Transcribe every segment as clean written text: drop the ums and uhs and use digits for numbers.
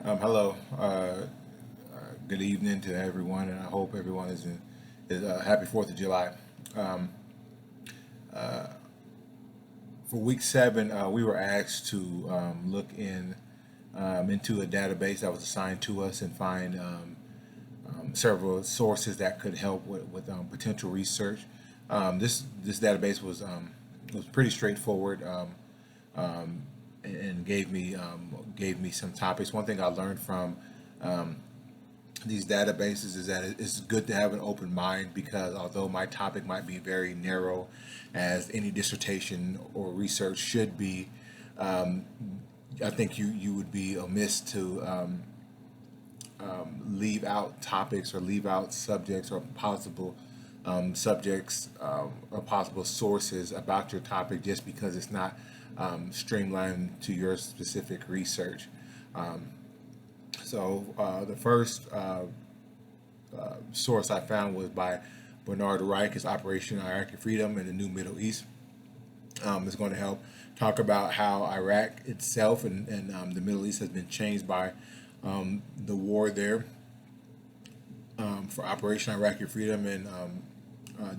Hello. Good evening to everyone, and I hope everyone is happy Fourth of July. Um, for week seven, we were asked to look into a database that was assigned to us and find several sources that could help with potential research. This database was pretty straightforward. And gave me some topics. One thing I learned from um, these databases is that it's good to have an open mind because although my topic might be very narrow, as any dissertation or research should be, um, I think you would be amiss to leave out topics or leave out subjects or possible subjects or possible sources about your topic just because it's not streamlined to your specific research. Um, the first source I found was by Bernard Reich, his Operation Iraqi Freedom in the New Middle East. It's going to help talk about how Iraq itself and the Middle East has been changed by the war there for Operation Iraqi Freedom and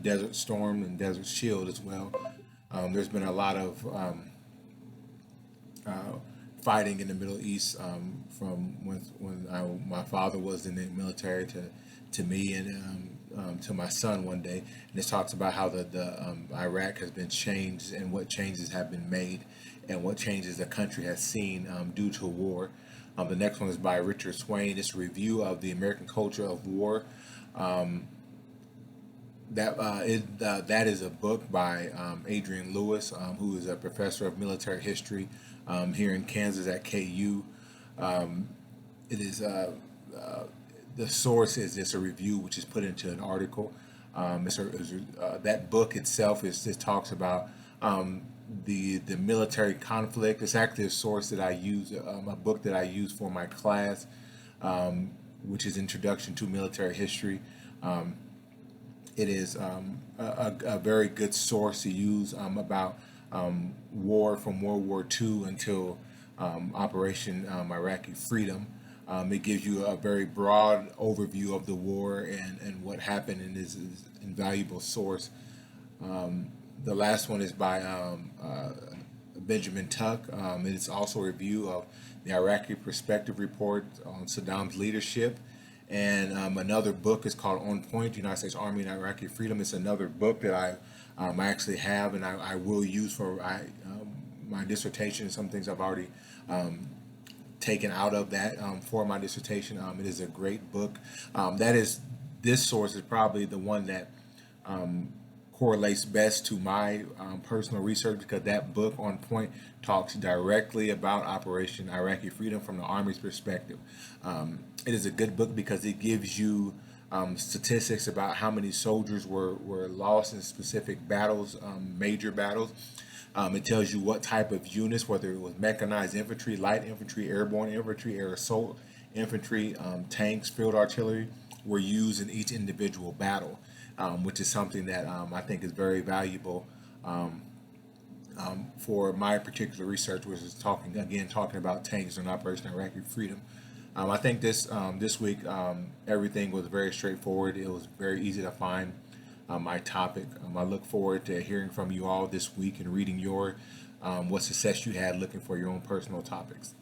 Desert Storm and Desert Shield as well. There's been a lot of fighting in the Middle East from when my father was in the military to me and to my son one day. And this talks about how the Iraq has been changed and what changes have been made and what changes the country has seen due to war. The next one is by Richard Swain. It's a review of the American culture of war. Um, that is a book by Adrian Lewis, who is a professor of military history here in Kansas at KU. Um, it is the source is just a review which is put into an article. That book itself it talks about the military conflict. It's actually a source that I use, a book that I use for my class, which is Introduction to Military History. Um, it is a very good source to use about war from World War II until Operation Iraqi Freedom. It gives you a very broad overview of the war and what happened and is an invaluable source. The last one is by Benjamin Tuck. It is also a review of the Iraqi Perspective Report on Saddam's leadership. And another book is called On Point, United States Army and Iraqi Freedom. It's another book that I actually have and I will use for my dissertation. Some things I've already taken out of that for my dissertation. It is a great book. This source is probably the one that correlates best to my personal research because that book On Point talks directly about Operation Iraqi Freedom from the Army's perspective. It is a good book because it gives you statistics about how many soldiers were lost in specific battles, major battles. It tells you what type of units, whether it was mechanized infantry, light infantry, airborne infantry, air assault infantry, tanks, field artillery, were used in each individual battle, which is something that I think is very valuable for my particular research, which is talking about tanks and Operation Iraqi Freedom. I think this week everything was very straightforward. It was very easy to find my topic. I look forward to hearing from you all this week and reading your what success you had looking for your own personal topics.